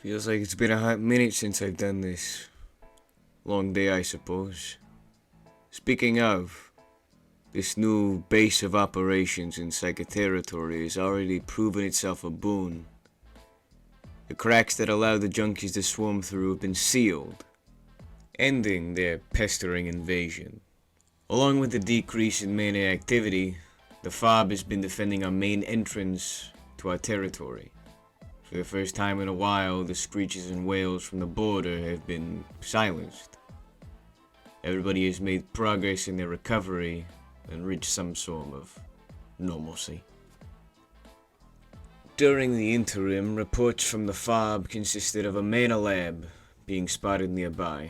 Feels like it's been a hot minute since I've done this. Long day, I suppose. Speaking of, this new base of operations in Psychic territory has already proven itself a boon. The cracks that allowed the junkies to swarm through have been sealed, ending their pestering invasion. Along with the decrease in mana activity, the FOB has been defending our main entrance to our territory. For the first time in a while, the screeches and wails from the border have been silenced. Everybody has made progress in their recovery and reached some sort of normalcy. During the interim, reports from the FOB consisted of a mana lab being spotted nearby.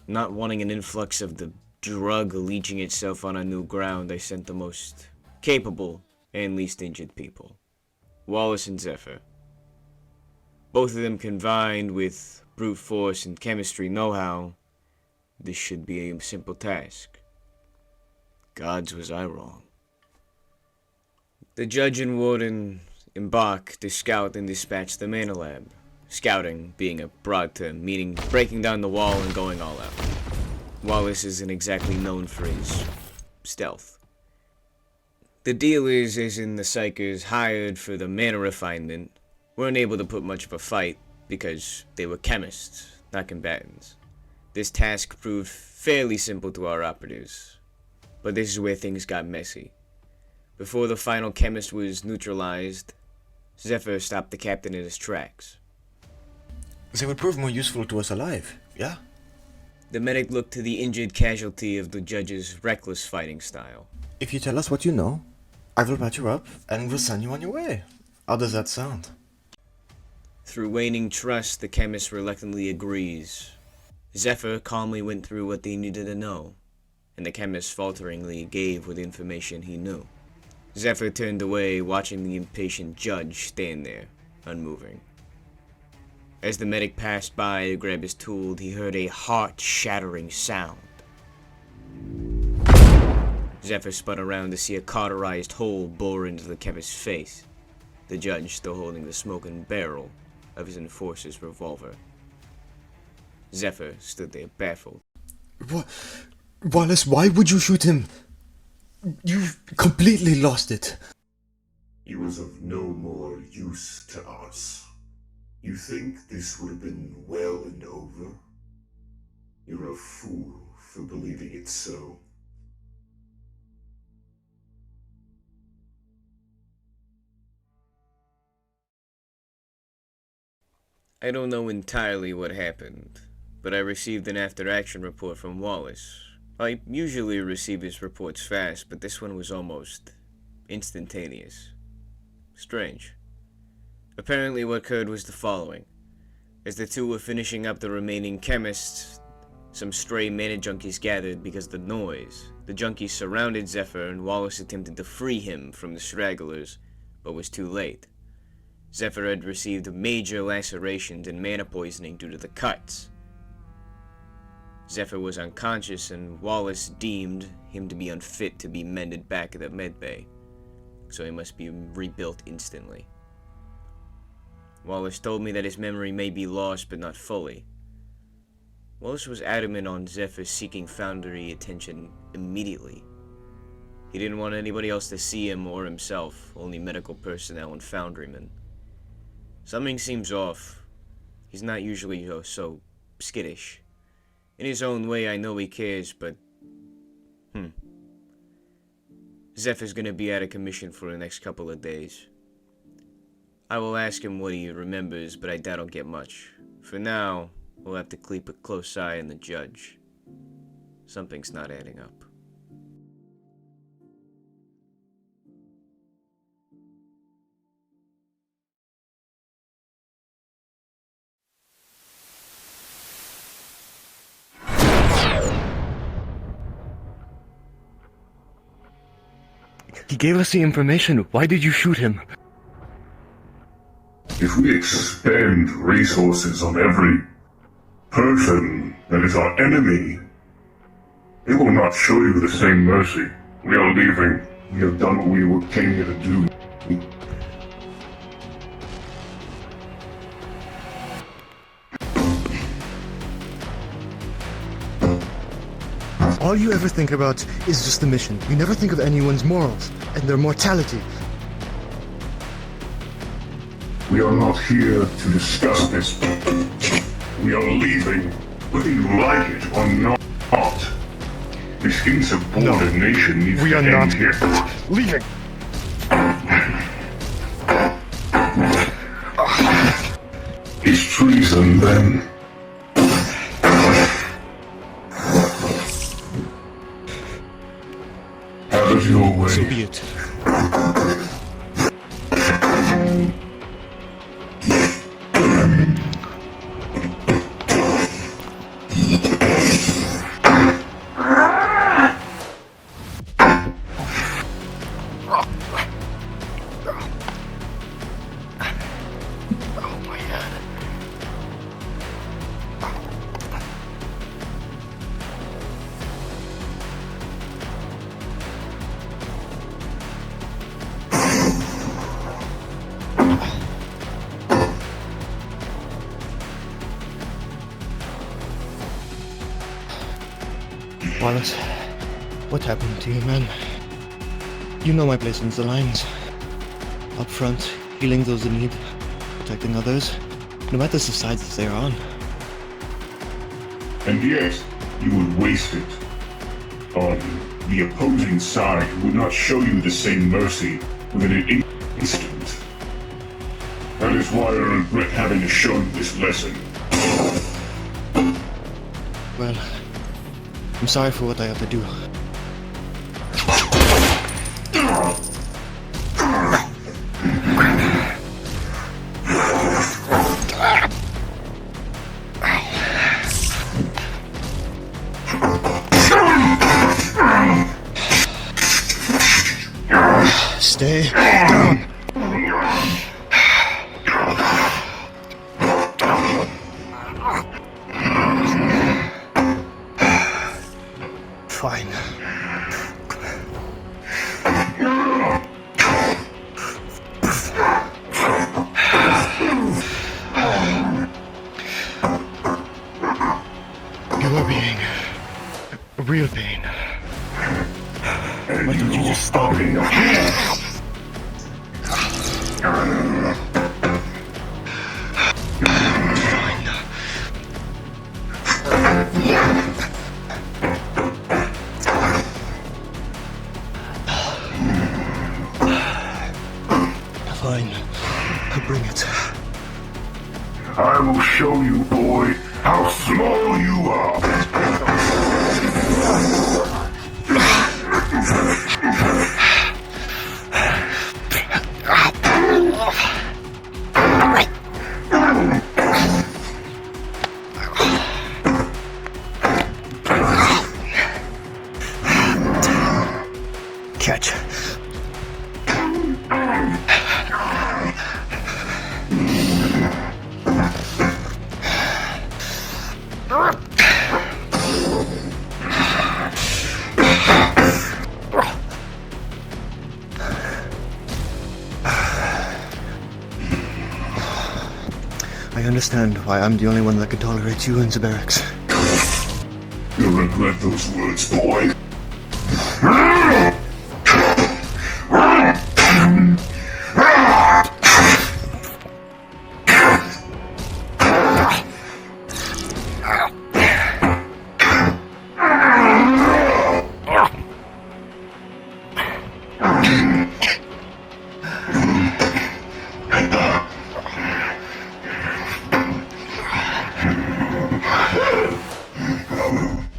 Not wanting an influx of the drug leeching itself on our new ground, I sent the most capable and least injured people. Wallace and Zephyr. Both of them combined with brute force and chemistry know-how, this should be a simple task. Gods, was I wrong. The judge and warden embark to scout and dispatch the mana lab. Scouting being a broad term, meaning breaking down the wall and going all out. Wallace isn't exactly known for his stealth. The deal is, as in the Psychers hired for the mana refinement, weren't able to put much of a fight because they were chemists, not combatants. This task proved fairly simple to our operatives, but this is where things got messy. Before the final chemist was neutralized, Zephyr stopped the captain in his tracks. They would prove more useful to us alive, yeah? The medic looked to the injured casualty of the judge's reckless fighting style. If you tell us what you know, I will patch you up and we'll send you on your way. How does that sound? Through waning trust, the chemist reluctantly agrees. Zephyr calmly went through what they needed to know, and the chemist falteringly gave what information he knew. Zephyr turned away, watching the impatient judge stand there, unmoving. As the medic passed by to grab his tool, he heard a heart-shattering sound. Zephyr spun around to see a cauterized hole bore into the chemist's face, the judge still holding the smoking barrel of his enforcer's revolver. Zephyr stood there baffled. What? Wallace, why would you shoot him? You've completely lost it. He was of no more use to us. You think this would have been well and over? You're a fool for believing it so. I don't know entirely what happened, but I received an after-action report from Wallace. I usually receive his reports fast, but this one was almost instantaneous. Strange. Apparently what occurred was the following. As the two were finishing up the remaining chemists, some stray mana junkies gathered because of the noise. The junkies surrounded Zephyr and Wallace attempted to free him from the stragglers, but was too late. Zephyr had received major lacerations and mana poisoning due to the cuts. Zephyr was unconscious and Wallace deemed him to be unfit to be mended back at the medbay, so he must be rebuilt instantly. Wallace told me that his memory may be lost but not fully. Wallace was adamant on Zephyr seeking Foundry attention immediately. He didn't want anybody else to see him or himself, only medical personnel and Foundrymen. Something seems off. He's not usually so skittish. In his own way, I know he cares, but... Zephyr's gonna be out of commission for the next couple of days. I will ask him what he remembers, but I doubt I'll get much. For now, we'll have to keep a close eye on the judge. Something's not adding up. He gave us the information. Why did you shoot him? If we expend resources on every person that is our enemy, they will not show you the same mercy. We are leaving. We have done what we came here to do. All you ever think about is just the mission. You never think of anyone's morals and their mortality. We are not here to discuss this. We are leaving, whether you like it or not. This insubordination needs we to are end not here. leaving. It's treason, then. Have it your way. So be it. Wallace, what happened to you, man? You know my place in the lines. Up front, healing those in need, protecting others, no matter the sides that they're on. And yet, you would waste it on the opposing side who would not show you the same mercy within an instant. That is why I regret having to show you this lesson. Well, I'm sorry for what I have to do. Stay down. Fine. You are being a real pain. Why don't you just stop it? Fine. Bring it. I will show you, boy, how small you are. Catch. I understand why I'm the only one that can tolerate you in the barracks. You'll regret those words, boy.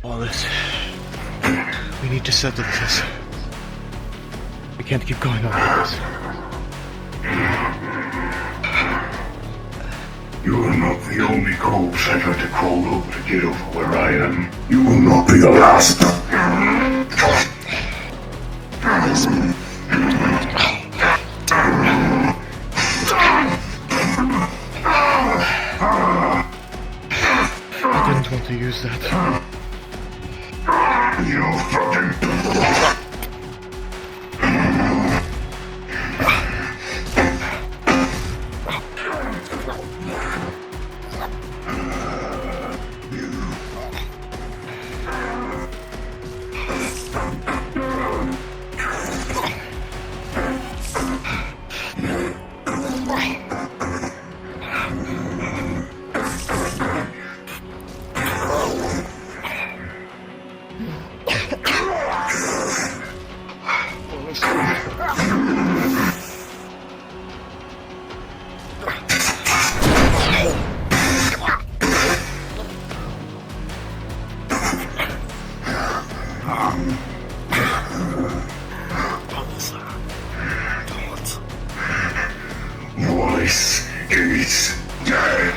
Wallace, we need to settle this. We can't keep going on like this. You are not the only corpse I've had to crawl over to get over where I am. You will not be the last. I didn't want to use that. You fucking... Voice is dead.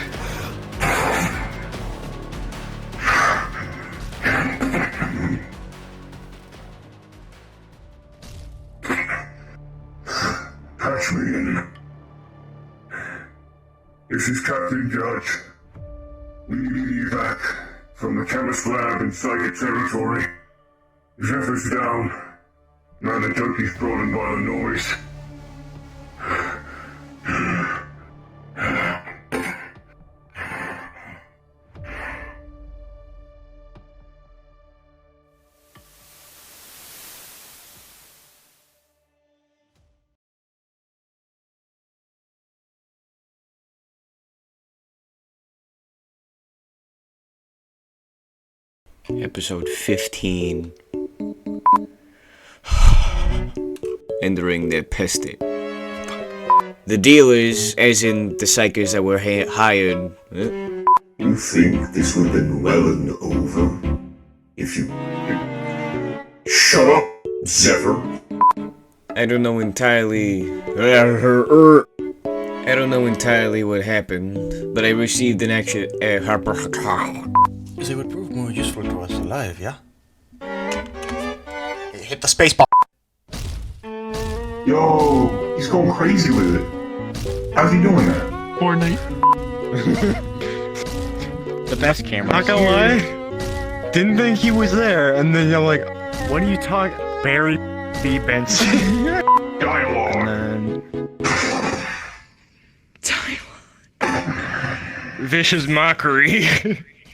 Patch me in. This is Captain Judge. We need you back from the chemist lab inside your territory. Zephyr's down. Now the turkey's brought in by the noise. Episode 15. Entering the pestate. The dealers, as in the psychers that were hired. You think this would have been well and over if you... Shut up, Zephyr. I don't know entirely what happened, but I received an action. They would prove more useful to us alive, yeah? Hit the space bar. Yo, he's going crazy with it. How's he doing that? Fortnite. The best camera. Not gonna lie. Didn't think he was there, and then you're like, what are you talking? Barry B. Benson. Dialogue. And then... Vicious mockery.